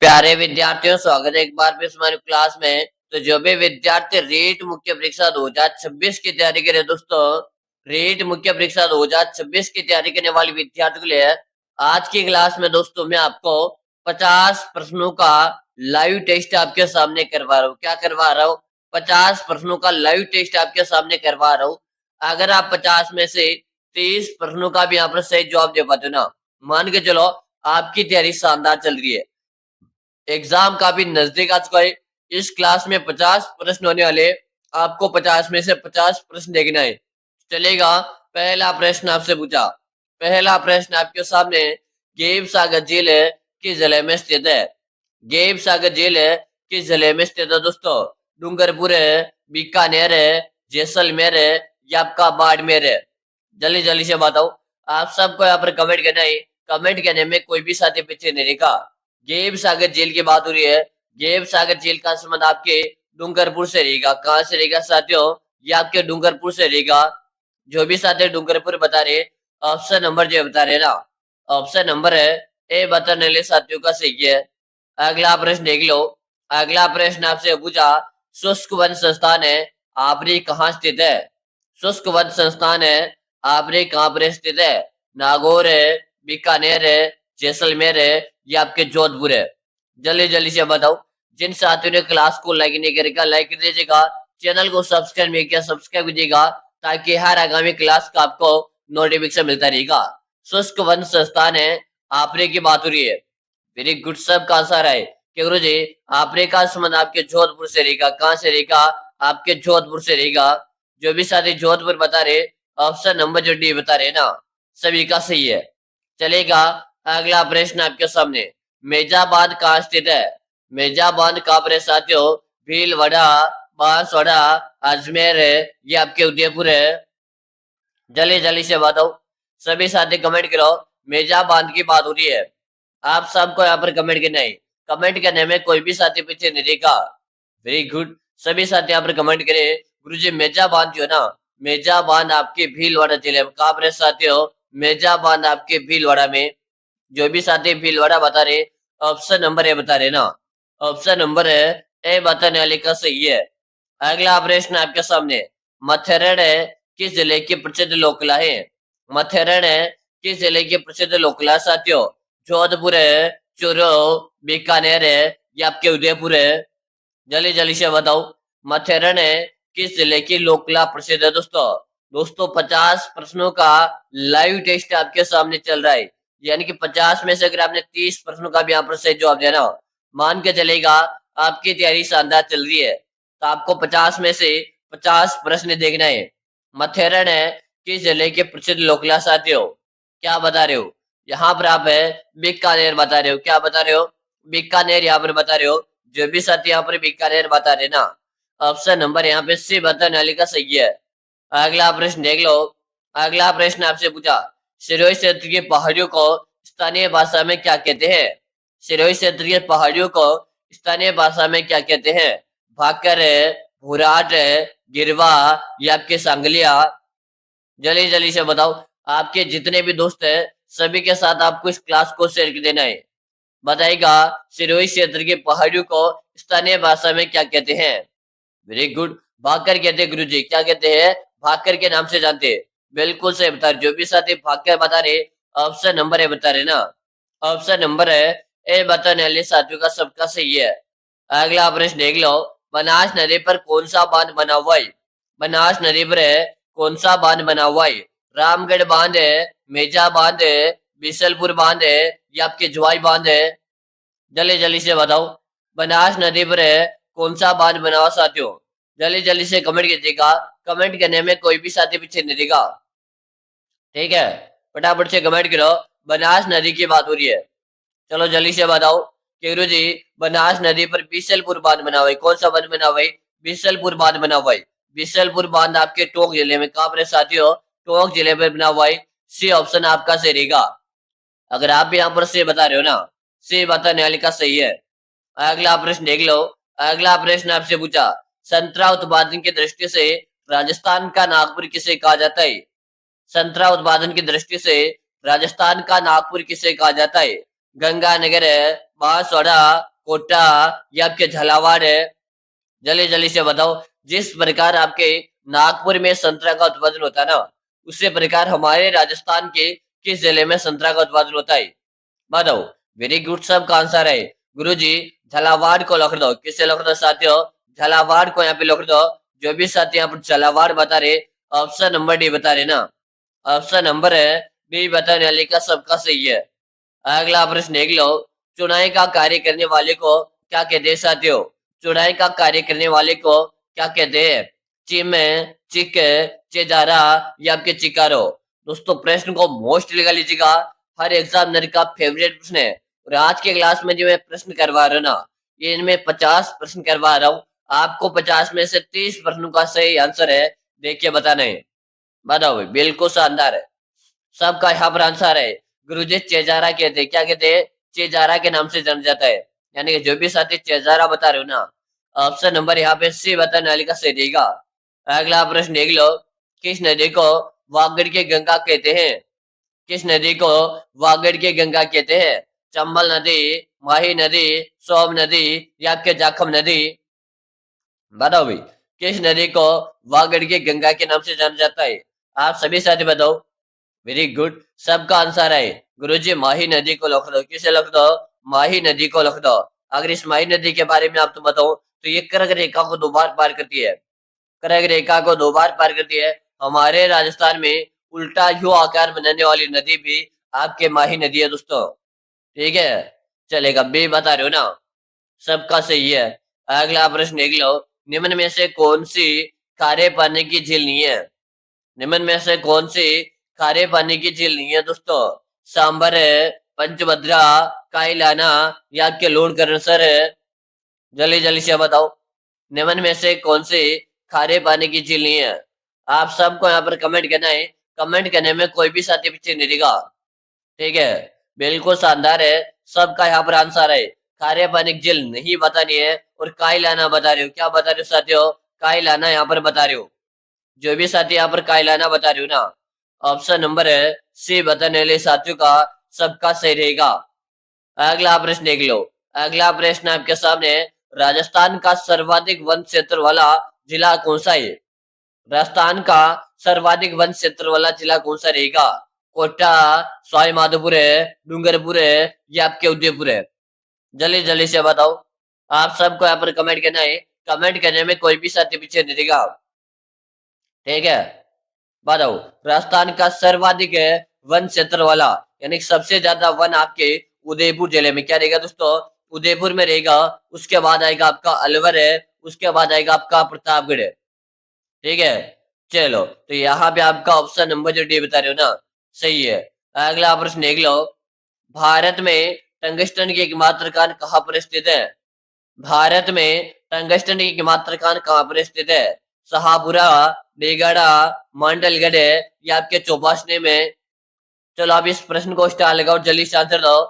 प्यारे विद्यार्थियों, स्वागत है एक बार फिर हमारी क्लास में। तो जो भी विद्यार्थी रीट मुख्य परीक्षा 2026 की तैयारी करे दोस्तों, रीट मुख्य परीक्षा 2026 की तैयारी करने वाले विद्यार्थियों के लिए आज की क्लास में दोस्तों मैं आपको 50 प्रश्नों का लाइव टेस्ट आपके सामने करवा रहा हूँ। क्या करवा रहा हूँ? 50 प्रश्नों का लाइव टेस्ट आपके सामने करवा रहा हूँ। अगर आप 50 में से 30 प्रश्नों का भी यहाँ पर सही जवाब दे पाते हो ना, मान के चलो आपकी तैयारी शानदार चल रही है, एग्जाम काफी नजदीक आ चुका है। इस क्लास में 50 प्रश्न होने वाले, आपको 50 में से 50 प्रश्न देखना है। चलेगा। पहला प्रश्न आपसे पूछा, पहला प्रश्न आपके सामने, गेब सागर झील किस जिले में स्थित है? गेब सागर झील किस जिले में स्थित है दोस्तों? डूंगरपुर है, बीकानेर है, जैसलमेर है या आपका बाड़मेर है? जल्दी जल्दी से बताओ। आप सबको यहाँ पर कमेंट करना है। कमेंट करने में कोई भी साथी पीछे नहीं रहेगा। गेब सागर झील की बात हो रही है। गेब सागर झील का संबंध आपके डूंगरपुर से रहेगा। कहाँ से रहेगा साथियों? ये आपके डूंगरपुर से रहेगा। जो भी साथी डूंगरपुर बता रहे, ऑप्शन नंबर जो बता रहे ना, ऑप्शन नंबर है ए बताने वाले साथियों का सही है। अगला प्रश्न देख लो। अगला प्रश्न आपसे पूछा, शुष्क वन संस्थान है आपने कहाँ स्थित है? शुष्क वन संस्थान है आपने कहाँ पर स्थित है? नागौर है, बीकानेर है, जैसलमेर है या आपके जोधपुर है? जल्दी जल्दी से बताओ। जिन साथियों ने क्लास को लाइक नहीं करेगा लाइक कर दीजिएगा, चैनल को सब्सक्राइब नहीं किया सब्सक्राइब कीजिएगा, ताकि हर आगामी क्लास का आपको नोटिफिकेशन मिलता रहेगा। शुष्क वन संस्थान है आपने की बात हो रही है। वेरी गुड, सब का आंसर है कि गुरु जी आपने का संबंध आपके जोधपुर से रहेगा। कहाँ से रहेगा? आपके जोधपुर से रहेगा। जो भी साथी जोधपुर बता रहे, ऑप्शन नंबर जो डी बता रहे ना, सभी का सही है। चलेगा। अगला प्रश्न आपके सामने, मेजाबाद कहाँ स्थित है? मेजाबाद कहाँ पर है साथियों? भीलवाड़ा, बांसवाड़ा, अजमेर है ये आपके उदयपुर है? जल्दी जल्दी से बताओ। सभी साथी कमेंट करो। मेजाबाद की बात हो रही है। आप सबको यहाँ पर कमेंट करना है। कमेंट करने में कोई भी साथी पीछे नहीं रहेगा। वेरी गुड, सभी साथी यहाँ पर कमेंट करें। गुरुजी मेजाबाद जो है ना, मेजाबाद आपके भीलवाड़ा जिले में कहाँ पर है साथियों? मेजाबाद आपके भीलवाड़ा में। जो भी साथी भीलवाड़ा बता रहे, ऑप्शन नंबर ए बता रहे ना, ऑप्शन नंबर है ए बताने वाले का सही है। अगला प्रश्न आपके सामने, मथेरन है किस जिले की प्रसिद्ध लोककला है? मथेरन है किस जिले की प्रसिद्ध लोककला साथियों? जोधपुर है, चूरू, बीकानेर है या आपके उदयपुर है? जल्दी जल्दी से बताओ। मथेरन है किस जिले की लोककला प्रसिद्ध है दोस्तों? दोस्तों 50 प्रश्नों का लाइव टेस्ट आपके सामने चल रहा है। यानी कि 50 में से अगर आपने 30 प्रश्नों का भी यहाँ पर सही जवाब दिया ना, मान के चलेगा आपकी तैयारी शानदार चल रही है। तो आपको 50 में से 50 प्रश्न देखना है। मथेरन है किस जिले के प्रसिद्ध लोककला साथियों? क्या बता रहे हो? यहाँ पर आप है बीकानेर बता रहे हो। क्या बता रहे हो? बीकानेर यहाँ पर बता रहे हो। जो भी साथी यहाँ पर बीकानेर बता रहे ना, ऑप्शन नंबर यहाँ पे सी बताने वाले का सही है। अगला प्रश्न देख लो। अगला प्रश्न आपसे पूछा, सिरोही क्षेत्र की पहाड़ियों को स्थानीय भाषा में क्या कहते हैं? सिरोही क्षेत्र की पहाड़ियों को स्थानीय भाषा में क्या कहते हैं? भाकर है, भुराट है, गिरवा या आपके सांगलिया? जल्दी जल्दी से बताओ। आपके जितने भी दोस्त हैं सभी के साथ आपको इस क्लास को शेयर कर देना है। बताएगा सिरोही क्षेत्र की पहाड़ियों को स्थानीय भाषा में क्या कहते हैं? वेरी गुड, भाकर कहते हैं गुरु जी। क्या कहते हैं? भाकर के नाम से जानते हैं। बिल्कुल सही बता रहे। जो भी साथी भाकर बता रहे, ऑप्शन नंबर ए बता रहे ना, ऑप्शन नंबर है ए बताने वाले साथियों का सबका सही है। अगला प्रश्न देख लो। बनास नदी पर कौन सा बांध बना हुआ है? बनास नदी पर है कौन सा बांध बना हुआ है? रामगढ़ बांध है, मेजा बांध है, बिशलपुर बांध है या आपके ज्वाई बांध है? जल्दी जल्दी से बताओ। बनास नदी पर है कौन सा बांध बना हुआ साथियों? जल्दी जल्दी से कमेंट कीजिएगा। कमेंट करने में कोई भी साथी पीछे नहीं रहेगा। ठीक है, फटाफट से कमेंट करो। बनास नदी की बात हो रही है। चलो जल्दी से बताओ कि गुरु जी बनास नदी पर बिशलपुर बांध बना हुआ है। कौन सा बांध बना हुआ है? बिशलपुर बांध बना हुआ है। बिशलपुर बांध आपके टोंक जिले में, कहाँ पर है साथियों? टोंक जिले में बना हुआ है। सी ऑप्शन आपका सही रहेगा। अगर आप भी यहाँ पर से बता रहे हो ना, से बताने वाले का सही है। अगला प्रश्न देख लो। अगला प्रश्न आपसे पूछा, संतरा उत्पादन की दृष्टि से राजस्थान का नागपुर किसे कहा जाता है? संतरा उत्पादन की दृष्टि से राजस्थान का नागपुर किसे कहा जाता है? गंगानगर है, बांसवाड़ा, कोटा या आपके झालावाड़ है? जल्दी जल्दी से बताओ। जिस प्रकार आपके नागपुर में संतरा का उत्पादन होता है ना, उसी प्रकार हमारे राजस्थान के किस जिले में संतरा का उत्पादन होता है? बताओ। वेरी गुड, सबका आंसर है गुरुजी। झालावाड़ को लिख दो। किससे लिख दो साथियों? झालावाड़ को यहाँ पे लिख दो। जो भी साथी यहाँ पर झालावाड़ बता रहे, ऑप्शन नंबर डी बता रहे ना, ऑप्शन नंबर है बी बताने वाले का सबका सही है। अगला प्रश्न देख लो। चुनाई का कार्य करने वाले को क्या कहते हैं साथियों? चुनाई का कार्य करने वाले को क्या कहते हैं? चिम, चिक, चेजारा या आपके चिकारो? दोस्तों प्रश्न को मोस्ट लगा लीजिएगा, हर एग्जामिनर का फेवरेट प्रश्न है। और आज के क्लास में जो मैं प्रश्न करवा रहा हूँ ना, ये इनमें 50 प्रश्न करवा रहा हूँ। आपको 50 में से 30 प्रश्नों का सही आंसर है। देखिए बताना है। बताओ भाई, बिल्कुल शानदार है। सबका यहाँ पर आंसर है गुरुजी। चेजारा कहते हैं। क्या कहते हैं? चेजारा के नाम से जाना जाता है। यानी कि जो भी साथी चेजारा बता रहे हो ना, ऑप्शन नंबर यहाँ पे सी बताने वाले का सही देगा। अगला प्रश्न देख लो। किस नदी को वागड़ के गंगा कहते हैं? किस नदी को वागड़ के गंगा कहते हैं? चंबल नदी, माही नदी, सोम नदी या आपके जाखम नदी? बताओ भाई, किस नदी को वागड़ के गंगा के नाम से जाना जाता है? आप सभी साथी बताओ। वेरी गुड, सबका आंसर है गुरुजी। माही नदी को लिख दो। किसे लिख दो? माही नदी को लिख दो। अगर इस माही नदी के बारे में आपको बताऊं तो ये कर्क रेखा को 2 बार पार करती है। कर्क रेखा को 2 बार पार करती है। हमारे राजस्थान में उल्टा यू आकार बनाने वाली नदी भी आपके माही नदी है दोस्तों। ठीक है, चलेगा। बी बता रहे हो ना, सबका सही है। अगला प्रश्न देख लो। निम्न में से कौन सी खारे पानी की झील नहीं है? निम्न में से कौन सी खारे पानी की झील नहीं है दोस्तों? सांबर है, पंचभद्रा, काइलाना या आपके लूणकरणसर है? जल्दी जल्दी से बताओ। निम्न में से कौन सी खारे पानी की झील नहीं है? आप सबको यहाँ पर कमेंट करना है। कमेंट करने में कोई भी साथी पीछे नहीं रहेगा। ठीक है, बिल्कुल शानदार है। सबका यहाँ पर आंसर है खारे पानी की झील नहीं बतानी है और काइलाना बता रहे हो। क्या बता रहे हो साथियों? काइलाना यहाँ पर बता रहे हो। जो भी साथी यहाँ पर काइलाना बता रहे हो ना, ऑप्शन नंबर है सी बताने वाले साथियों का सबका सही रहेगा। अगला प्रश्न देख लो। अगला प्रश्न आपके सामने है, राजस्थान का सर्वाधिक वन क्षेत्र वाला जिला कौन सा है? राजस्थान का सर्वाधिक वन क्षेत्र वाला जिला कौन सा रहेगा? कोटा, सवाई माधोपुर है, डूंगरपुर है या आपके उदयपुर है? जल्दी जल्दी से बताओ। आप सबको यहाँ पर कमेंट करना है। कमेंट करने में कोई भी साथी पीछे नहीं रहेगा। ठीक है, बताओ। राजस्थान का सर्वाधिक है वन क्षेत्र वाला, यानी सबसे ज्यादा वन आपके उदयपुर जिले में क्या रहेगा दोस्तों? उदयपुर में रहेगा। उसके बाद आएगा आपका अलवर है। उसके बाद आएगा आपका प्रतापगढ़ है। ठीक है, चलो तो यहाँ पे आपका ऑप्शन नंबर जो डी बता रहे हो ना, सही है। अगला प्रश्न देख लो। भारत में टंगस्टन की एकमात्र खान कहाँ पर स्थित है? भारत में टंगस्टन की एकमात्र खान कहाँ पर स्थित है? शाहपुरा, बेगड़ा, मांडलगढ़ या आपके चौपासने में? चलो आप इस प्रश्न को स्टार लगाओ, जल्दी से आंसर दो।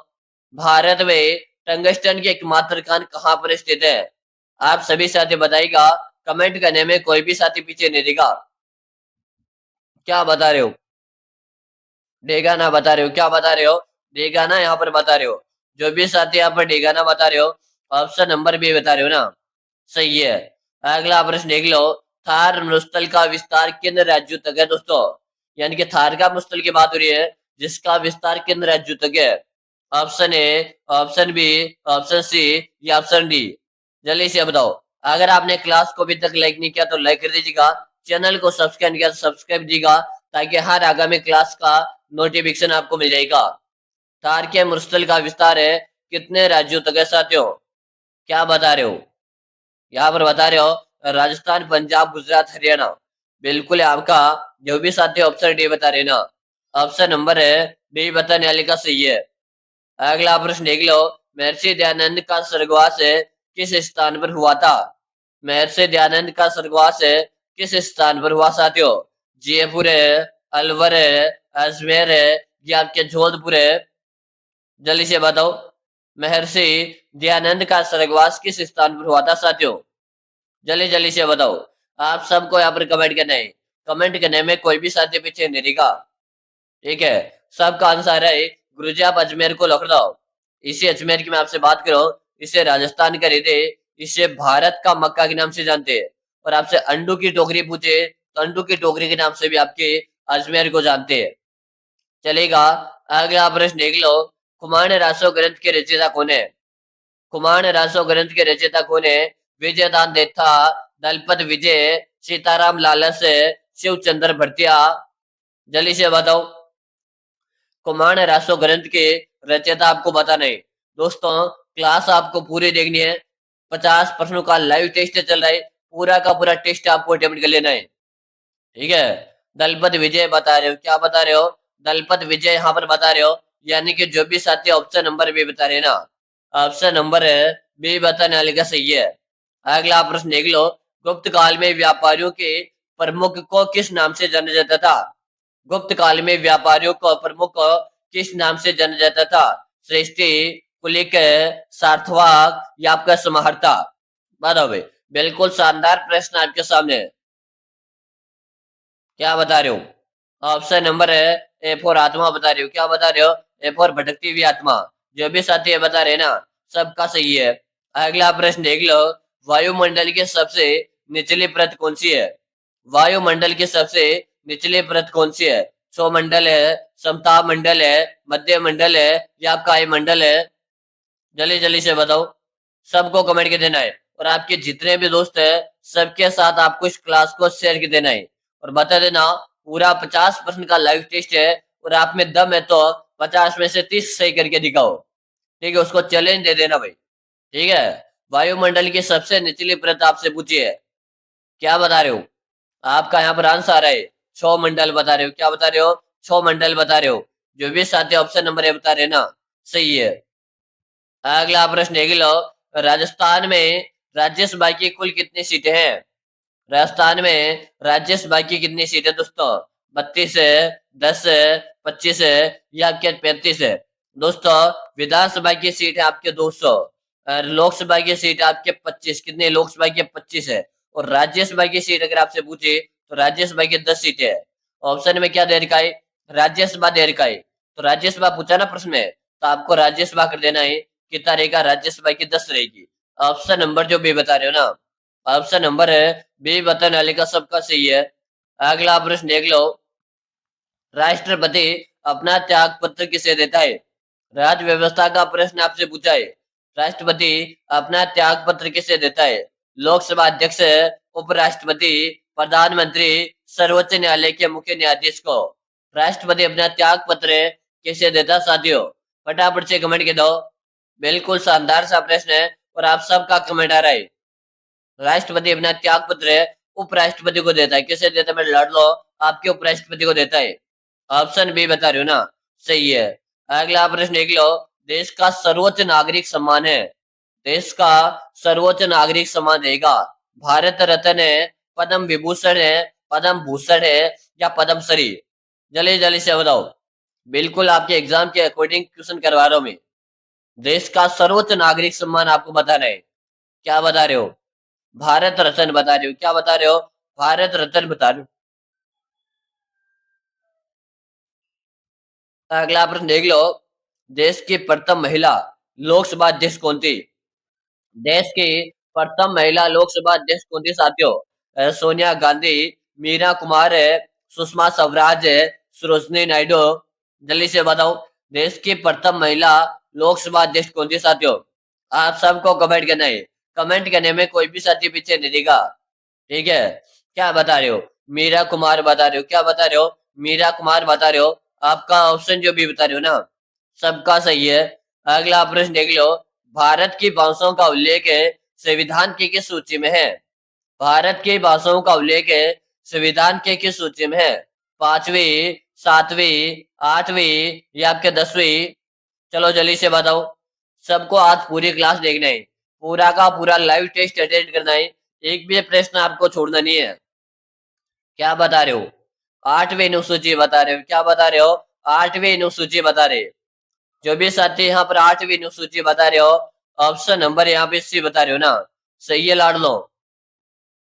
भारत में टंगस्टन की एकमात्र खान कहाँ पर स्थित है? आप सभी साथी बताइएगा। कमेंट करने में कोई भी साथी पीछे नहीं रहेगा। क्या बता रहे हो? डेगाना बता रहे हो? क्या बता रहे हो? डेगाना यहाँ पर बता रहे हो। जो भी साथी यहाँ पर डेगाना बता रहे हो, ऑप्शन नंबर बी बता रहे हो ना, सही है। अगला प्रश्न देख लो। थार मरुस्थल का विस्तार किन राज्यों तक है दोस्तों? यानी कि थार का मरुस्थल की बात हो रही है, जिसका विस्तार किन राज्यों तक है? Option A, option B, option C या ऑप्शन डी? जल्दी से बताओ। अगर आपने क्लास को अभी तक लाइक नहीं किया तो लाइक कर दीजिएगा। चैनल को सब्सक्राइब किया तो सब्सक्राइब दीजिएगा, ताकि हर आगामी क्लास का नोटिफिकेशन आपको मिल जाएगा। थार के मरुस्थल का विस्तार है कितने राज्यों तक है साथियों? क्या बता रहे हो? यहाँ पर बता रहे हो राजस्थान, पंजाब, गुजरात, हरियाणा। बिल्कुल है आपका। जो भी साथी ऑप्शन डी बता रहे ना, ऑप्शन नंबर है डी बताने वाले का सही है। अगला प्रश्न देख लो। महर्षि दयानंद का स्वर्गवास किस स्थान पर हुआ था? महर्षि दयानंद का स्वर्गवास किस स्थान पर हुआ साथियों? जयपुर है, अलवर है, अजमेर है या आपके जोधपुर है? जल्दी से बताओ। महर्षि दयानंद का स्वर्गवास किस स्थान पर हुआ था साथियों? जल्दी जल्दी से बताओ। आप सबको यहाँ पर कमेंट करना है। कमेंट करने में कोई भी साथी पीछे नहीं रहेगा। ठीक है, सबका आंसर है गुरुजी। आप अजमेर को लिख दो। इसी अजमेर की मैं आपसे बात करूं, इसे राजस्थान का हृदय, इसे भारत का मक्का के नाम से जानते हैं। और आपसे अंडू की टोकरी पूछे तो अंडू की टोकरी के नाम से भी आपके अजमेर को जानते हैं। चलेगा, अगला प्रश्न देख लो। कुमार रासो ग्रंथ के रचयिता कौन है? कुमार रासो ग्रंथ के रचयिता कौन है? विजयदान देथा, दलपत विजय, सीताराम लालस, शिवचंद्र भरतिया। जल्दी से बताओ। कुमार रासो ग्रंथ के रचयिता आपको बताना है। दोस्तों, क्लास आपको पूरी देखनी है। 50 प्रश्नों का लाइव टेस्ट चल रहा है। पूरा का पूरा टेस्ट आपको अटेम्प्ट कर लेना है। ठीक है। दलपत विजय बता रहे हो, क्या बता रहे हो? दलपत विजय यहाँ पर बता रहे हो, यानी कि जो भी साथी ऑप्शन नंबर बी बता रहे हैं ना, ऑप्शन नंबर बी बताने वाले का सही है। अगला प्रश्न देख लो। गुप्त काल में व्यापारियों के प्रमुख को किस नाम से जाना जाता था? गुप्त काल में व्यापारियों को प्रमुख को किस नाम से जाना जाता था? श्रेष्ठी, कुलिक, सार्थवाक या आपका समाहर्ता? बताओ भाई। बिल्कुल शानदार प्रश्न आपके सामने है। क्या बता रहे हो? ऑप्शन नंबर है ए फॉर आत्मा बता रहे हो, क्या बता रहे हो? ए फॉर भटकती हुई आत्मा। जो भी साथी है बता रहे हैं ना, सबका सही है। अगला प्रश्न देख लो। वायुमंडल की सबसे निचली परत कौन सी है? वायुमंडल की सबसे निचली परत कौन सी है? सौमंडल है, समताप मंडल है, मध्य मंडल है या काय मंडल है? जल्दी जल्दी से बताओ। सबको कमेंट के देना है। और आपके जितने भी दोस्त है, सबके साथ आपको इस क्लास को शेयर कर देना है। और बता देना, पूरा 50% का लाइव टेस्ट है। और आप में दम है तो 50 में से 30 सही करके दिखाओ। ठीक है, उसको चैलेंज दे देना भाई। ठीक है। वायुमंडल की सबसे निचली परत आपसे पूछी है, क्या बता रहे हो? आपका यहाँ पर आंसर आ रहा है छह मंडल बता रहे हो, क्या बता रहे हो? छह मंडल बता रहे हो। जो भी साथी ऑप्शन नंबर है बता रहे हैं ना, सही है। अगला प्रश्न देख लो। राजस्थान में राज्यसभा की कुल कितनी सीटें हैं? राजस्थान में राज्यसभा की कितनी सीटें दोस्तों? 32 है, 10 है, 25 है या क्या 35 है? दोस्तों, विधानसभा की सीट है आपके 200 और लोकसभा की सीट है आपके 25। कितने? लोकसभा के 25 है। और राज्यसभा की सीट अगर आपसे पूछे तो राज्यसभा की 10 सीटें है। ऑप्शन में क्या दे रखा है? राज्यसभा दे रखा है। तो राज्यसभा पूछा ना प्रश्न में, तो आपको राज्यसभा कर देना है। कितना रहेगा? राज्यसभा की 10 रहेगी। ऑप्शन नंबर जो भी बता रहे हो ना, ऑप्शन नंबर है बी बताने वाले का सबका सही है। अगला प्रश्न देख लो। राष्ट्रपति अपना त्याग पत्र किसे देता है? राज्य व्यवस्था का प्रश्न आपसे पूछा है। राष्ट्रपति अपना त्याग पत्र किसे देता है? लोकसभा अध्यक्ष, उपराष्ट्रपति, प्रधानमंत्री, सर्वोच्च न्यायालय के मुख्य न्यायाधीश को राष्ट्रपति अपना त्याग पत्र किसे देता साथियों? फटाफट से कमेंट के दो। बिल्कुल शानदार सा प्रश्न है और आप सबका कमेंट आ रहा है। राष्ट्रपति अपना त्याग पत्र उपराष्ट्रपति को देता है। किसे देता है? मैं लड़ लो, आपके उपराष्ट्रपति को देता है। ऑप्शन बी बता रहे हो ना, सही है। अगला प्रश्न देख लो। देश का सर्वोच्च नागरिक सम्मान है, देश का सर्वोच्च नागरिक सम्मान रहेगा भारत रत्न है, पद्म विभूषण है, पद्म भूषण है या पद्मश्री? जल्दी जल्दी से बताओ। बिल्कुल आपके एग्जाम के अकॉर्डिंग क्वेश्चन करवा रहा हूं मैं। देश का सर्वोच्च नागरिक सम्मान आपको बताना है। क्या बता रहे हो? भारत रत्न बता रहे हो, क्या बता रहे हो? भारत रत्न बता रहे हो। अगला प्रश्न देख लो। देश की प्रथम महिला लोकसभा अध्यक्ष कौन थी? देश की प्रथम महिला लोकसभा अध्यक्ष कौन थी साथियों? सोनिया गांधी, मीरा कुमार है, सुषमा स्वराज है, सरोजनी नायडू? जल्दी से बताओ। देश की प्रथम महिला लोकसभा अध्यक्ष कौन थी साथियों? आप सबको कमेंट करना है। कमेंट करने में कोई भी साथी पीछे नहीं रहेगा। ठीक है। क्या बता रहे हो? मीरा कुमार बता रहे हो, क्या बता रहे हो? मीरा कुमार बता रहे हो। आपका ऑप्शन जो भी बता रहे हो ना, सबका सही है। अगला प्रश्न देख लो। भारत की भाषाओं का उल्लेख संविधान की किस सूची में है? भारत की भाषाओं का उल्लेख संविधान के किस सूची में है? 5वीं, 7वीं, 8वीं या आपके 10वीं? चलो जल्दी से बताओ। सबको आज पूरी क्लास देखना है। पूरा का पूरा लाइव टेस्ट अटेंड करना है। एक भी प्रश्न आपको छोड़ना नहीं है। क्या बता रहे हो? 8वीं अनुसूची बता रहे हो, क्या बता रहे हो? 8वीं अनुसूची बता रहे। जो भी साथी यहाँ पर 8वीं अनुसूची बता रहे हो, ऑप्शन नंबर यहाँ पे सी बता रहे हो ना, सही है लाड लो।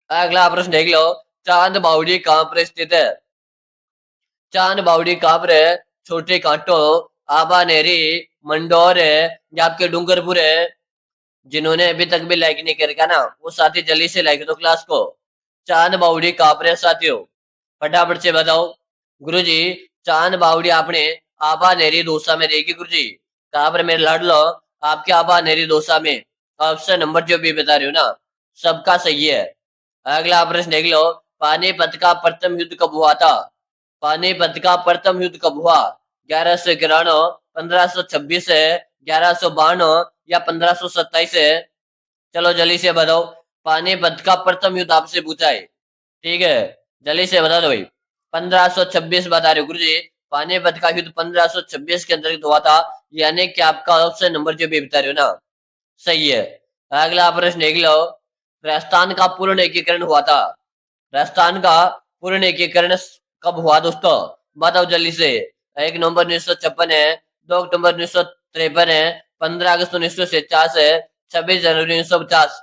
अगला प्रश्न देख लो। चांद बावड़ी कहाँ पर स्थित है? चांद बावड़ी कहाँ पर है? छोटे कांटो, आबा नेरी, मंडोर है या आपके डूंगरपुर है? जिन्होंने अभी तक भी लाइक नहीं कर रखा ना, वो साथी जल्दी से लाइक दो क्लास को। चांद बावड़ी कहाँ पर है साथियों, फटाफट से बताओ। गुरुजी, चांद बावड़ी आपने आभा नेरी दोसा में रहेगी गुरुजी। कहाँ पर मेरे लाडलो, आपके आभा नेरी दोसा में। ऑप्शन नंबर जो भी बता रहे हो ना, सबका सही है। अगला प्रश्न देख लो। पानीपत का प्रथम युद्ध कब हुआ था? पानीपत का प्रथम युद्ध कब हुआ? 1191, 1526 है, 1192 या 1527 है? चलो जल्दी से बताओ। पानीपत का प्रथम युद्ध आपसे पूछा है, ठीक है, जल्दी से बता दो भाई। 1526 बता रहे हो गुरु जी। पानीपत का युद्ध 1526 के अंतर्गत हुआ था, यानी कि आपका ऑप्शन नंबर जो भी बता रहे हो ना, सही है। अगला प्रश्न देख लो। राजस्थान का पूर्ण एकीकरण हुआ था। राजस्थान का पूर्ण एकीकरण कब हुआ दोस्तों? बताओ जल्दी से। 1 नवंबर 1956 है, 2 अक्टूबर 1953 है, 15 अगस्त 1949 है, 26 जनवरी 1950।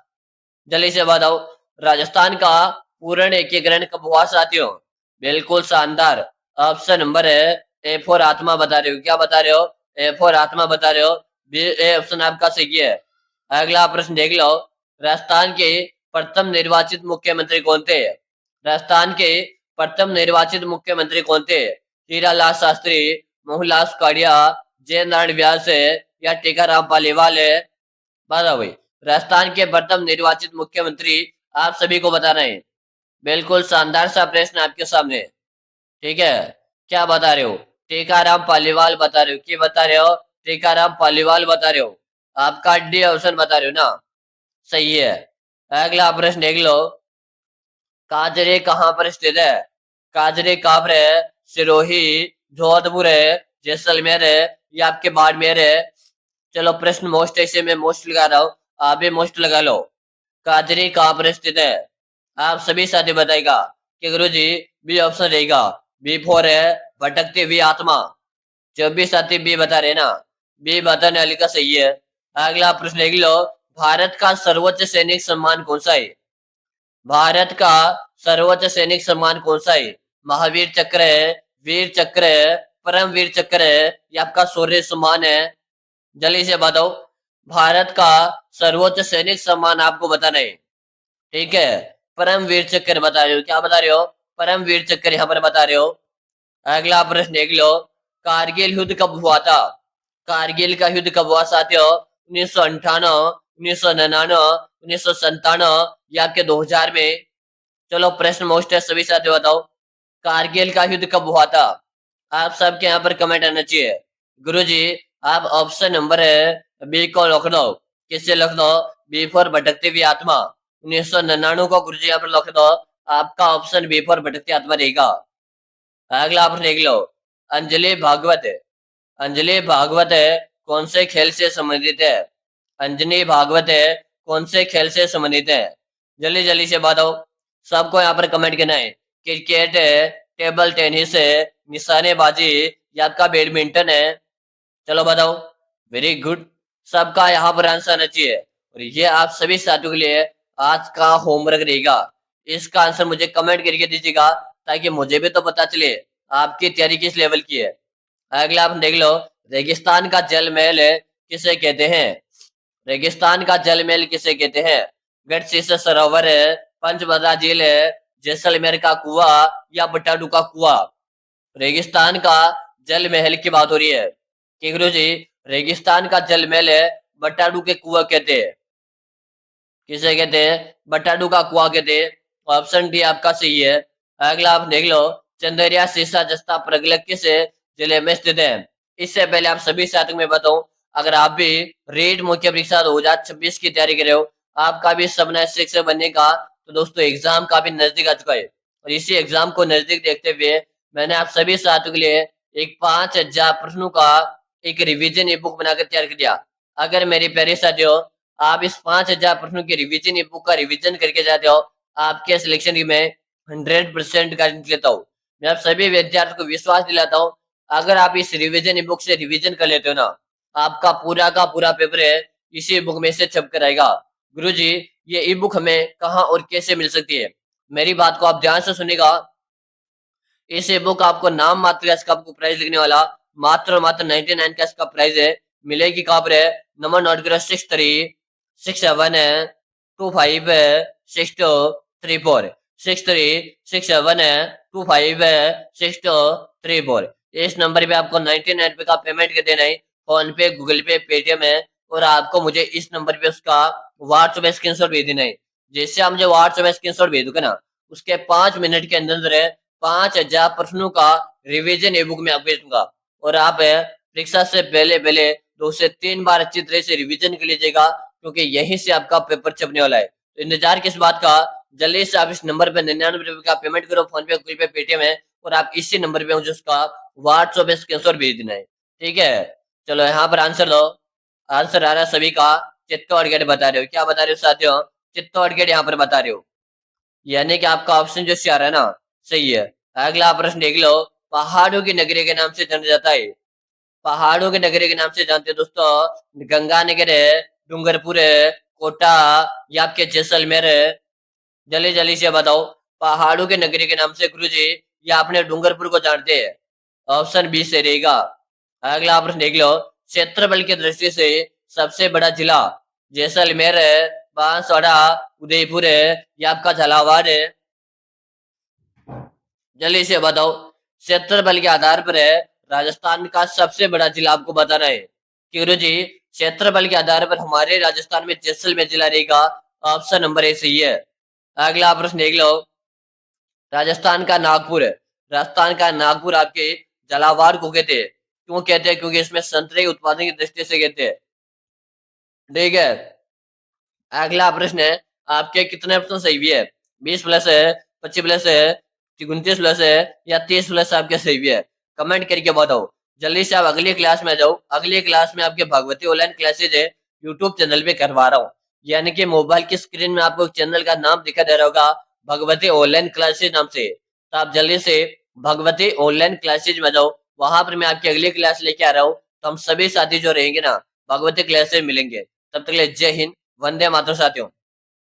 जल्दी से बताओ। राजस्थान का पूर्ण एकीकरण कब हुआ साथियों? बिल्कुल शानदार। ऑप्शन नंबर है ए फॉर आत्मा बता रहे हो। क्या बता रहे हो? ए फॉर आत्मा बता रहे हो। ए ऑप्शन आपका सही है। अगला प्रश्न देख लो। राजस्थान के प्रथम निर्वाचित मुख्यमंत्री कौन थे? राजस्थान के प्रथम निर्वाचित मुख्यमंत्री कौन थे? हीरालाल शास्त्री, मोहनलाल काड़िया, जय नारायण व्यास है या टीकाराम पालीवाल है? बताओ भाई। राजस्थान के प्रथम निर्वाचित मुख्यमंत्री आप सभी को बताना है। बिल्कुल शानदार सा प्रश्न आपके सामने, ठीक है। क्या बता रहे हो? टीकाराम पालीवाल बता रहे हो। क्या बता रहे हो? टीकाराम पालीवाल बता रहे हो। आपका डी ऑप्शन बता रहे हो ना, सही है। अगला प्रश्न देख लो। काजरे कहाँ पर स्थित है? काजरे कहाँ पर है? सिरोही, जोधपुर है, जैसलमेर है या आपके बाड़मेर है? चलो प्रश्न मोस्ट ऐसे में मोस्ट लगा रहा हूँ, आप भी मोस्ट लगा लो। काजरी कहाँ पर स्थित है? आप सभी साथी बताएगा कि गुरु जी बी ऑप्शन रहेगा। बी फोर है, भटकती हुई आत्मा। जो भी साथी बी बता रहे ना, बी बताने वाले का सही है। अगला प्रश्न देख लो। भारत का सर्वोच्च सैनिक सम्मान कौन सा है? भारत का सर्वोच्च सैनिक सम्मान कौन सा है? महावीर चक्र है, वीर चक्र है, परमवीर चक्र है या आपका शौर्य सम्मान है? जल्दी से बताओ। भारत का सर्वोच्च सैनिक सम्मान आपको बताना है, ठीक है। परमवीर चक्र बता रहे हो। क्या बता रहे हो? परमवीर चक्र यहाँ पर बता रहे हो। अगला प्रश्न देख लो। कारगिल युद्ध कब हुआ था? कारगिल का युद्ध कब हुआ साथियों? 1958, 1999, 1997 या आपके 2000 में? चलो प्रश्न मोस्ट है, सभी साथी बताओ। कारगिल का युद्ध कब हुआ था? आप सबके यहाँ पर कमेंट आना चाहिए। गुरुजी, आप ऑप्शन नंबर है बी को लिख दो। किससे लिख दो? बी फॉर भटकती हुई आत्मा। 1999 को गुरुजी यहाँ पर लिख दो। आपका ऑप्शन बी फॉर भटकती आत्मा रहेगा। अगला आप देख लो। अंजलि भागवत है। अंजलि भागवत है कौन से खेल से संबंधित है? अंजलि भागवत है कौन से खेल से संबंधित है? जल्दी जल्दी से बताओ। सबको यहाँ पर कमेंट करना है। क्रिकेट है, टेबल टेनिस है, निशानेबाजी या आपका बैडमिंटन है? चलो बताओ। Very good. सबका यहाँ पर आंसर आना चाहिए। और ये आप सभी साथियों के लिए आज का होमवर्क रहेगा। इसका आंसर मुझे कमेंट करके दीजिएगा, ताकि मुझे भी तो पता चले आपकी तैयारी किस लेवल की है। अगला आप देख लो। रेगिस्तान का जल महल किसे कहते हैं? रेगिस्तान का जल महल किसे कहते हैं? गढ़सीसा सरोवर है, पंचभद्रा झील है, जैसलमेर का कुआं या बटाडू का कुआं? रेगिस्तान का जल महल की बात हो रही है कि गुरु जी, रेगिस्तान का जल महल है बटाडू के कुआं कहते हैं। किसे कहते हैं? बटाडू का कुआं कहते हैं। ऑप्शन डी आपका सही है। अगला आप देख लो। चंदेरिया सीसा जस्ता प्रगलक किस जिले में स्थित है? इससे पहले आप सभी साथियों में बताऊं, अगर आप भी रीट मुख्य परीक्षा 2026 की तैयारी कर रहे हो, आपका भी सपना शिक्षक बनने का, तो दोस्तों एग्जाम काफी नजदीक आ चुका है। और इसी एग्जाम को नजदीक देखते हुए मैंने आप सभी साथियों के लिए एक 5000 प्रश्नों का एक रिवीजन ई बुक बनाकर तैयार कर दिया। अगर मेरी प्यारे साथियों, आप इस 5000 प्रश्नों की रिवीजन ई बुक का रिवीजन करके जाते हो, आपके सिलेक्शन की मैं 100% गारंटी लेता हूँ। मैं आप सभी विद्यार्थियों को विश्वास दिलाता हूँ, अगर आप इस रिवीजन ई बुक से रिवीजन कर लेते हो ना, आपका पूरा का पूरा पेपर है इसी बुक में से छप कर आएगा। गुरुजी, ये ई बुक हमें कहाँ और कैसे मिल सकती है? मेरी बात को आप ध्यान से सुनेगा। इस ई बुक आपको नाम मात्र का इसका आपको प्राइस लिखने वाला मात्र और मात्र 99 का इसका प्राइस है। मिलेगी कहाँ पर है? नंबर नोट करो 63 672562634 636725634 इस नंबर पे आपको 99 रुपए का पेमेंट कर देना है। फोन पे, गूगल पे, पेटीएम है और आपको मुझे इस नंबर पे उसका व्हाट्सएप स्क्रीनशॉट भेज देना है। जैसे आप मुझे व्हाट्सएप स्क्रीनशॉट भेज दोगे ना, उसके 5 मिनट के अंदर अंदर 5000 प्रश्नों का रिवीजन ई बुक में आपको भेज दूंगा और आप परीक्षा से पहले पहले 2 से 3 बार अच्छी तरह से रिवीजन कर लीजिएगा, क्योंकि यहीं से आपका पेपर छपने वाला है। तो इंतजार किस बात का, जल्दी से आप इस नंबर पे 99 रुपए का पेमेंट करो, फोन पे, गूगल पे, पेटीएम है और आप इसी नंबर पे मुझे उसका व्हाट्सएप स्क्रीनशॉट भेज देना है। ठीक है, चलो यहाँ पर आंसर दो। आंसर आ रहा है सभी का चित्तौड़गढ़ बता रहे हो। क्या बता रहे हो साथियों? चित्तौड़गढ़ यहाँ पर बता रहे हो, यानी कि आपका ऑप्शन जो सी आ रहा है ना, सही है। अगला प्रश्न देख लो। पहाड़ों की नगरी के नाम से जाना जाता है। पहाड़ों के नगरी के नाम से जानते हैं दोस्तों, गंगानगर है, डूंगरपुर है, कोटा या आपके जैसलमेर है। जल्दी जल्दी से बताओ, पहाड़ों के नगरी के नाम से गुरुजी, या आपने डूंगरपुर को जानते हैं? ऑप्शन बी से रहेगा। अगला प्रश्न देख लो। क्षेत्रफल की दृष्टि से सबसे बड़ा जिला जैसलमेर है, बांसवाड़ा, उदयपुर है या आपका झालावाड़ है? जल्दी से बताओ। क्षेत्रफल के आधार पर है राजस्थान का सबसे बड़ा जिला आपको बताना है कि गुरुजी क्षेत्रफल के आधार पर हमारे राजस्थान में जैसलमेर जिला रहेगा। ऑप्शन नंबर ए सही है। अगला प्रश्न देख लो। राजस्थान का नागपुर है, राजस्थान का नागपुर आपके झालावाड़ को कहते हैं। क्यों कहते हैं? क्योंकि इसमें संतरे उत्पादन की दृष्टि से कहते हैं। ठीक है, अगला प्रश्न है, आपके कितने ऑप्शन सही भी है? 20 प्लस है, 25 प्लस है, 29 प्लस है या 30 प्लस आपके सही भी है? कमेंट करके बताओ। जल्दी से आप अगली क्लास में आ जाओ। अगली क्लास में आपके भगवती ऑनलाइन क्लासेज है, यूट्यूब चैनल पे करवा रहा हूँ। यानी कि मोबाइल की स्क्रीन में आपको चैनल का नाम दिखा दे रहा होगा, भगवती ऑनलाइन क्लासेज नाम से। तो आप जल्दी से भगवती ऑनलाइन क्लासेज में जाओ, वहां पर मैं आपकी अगली क्लास लेके आ रहा हूँ। तो हम सभी साथी जो रहेंगे ना, भगवती क्लासेज मिलेंगे। तब तक के लिए जय हिंद, वंदे मातरम साथियों।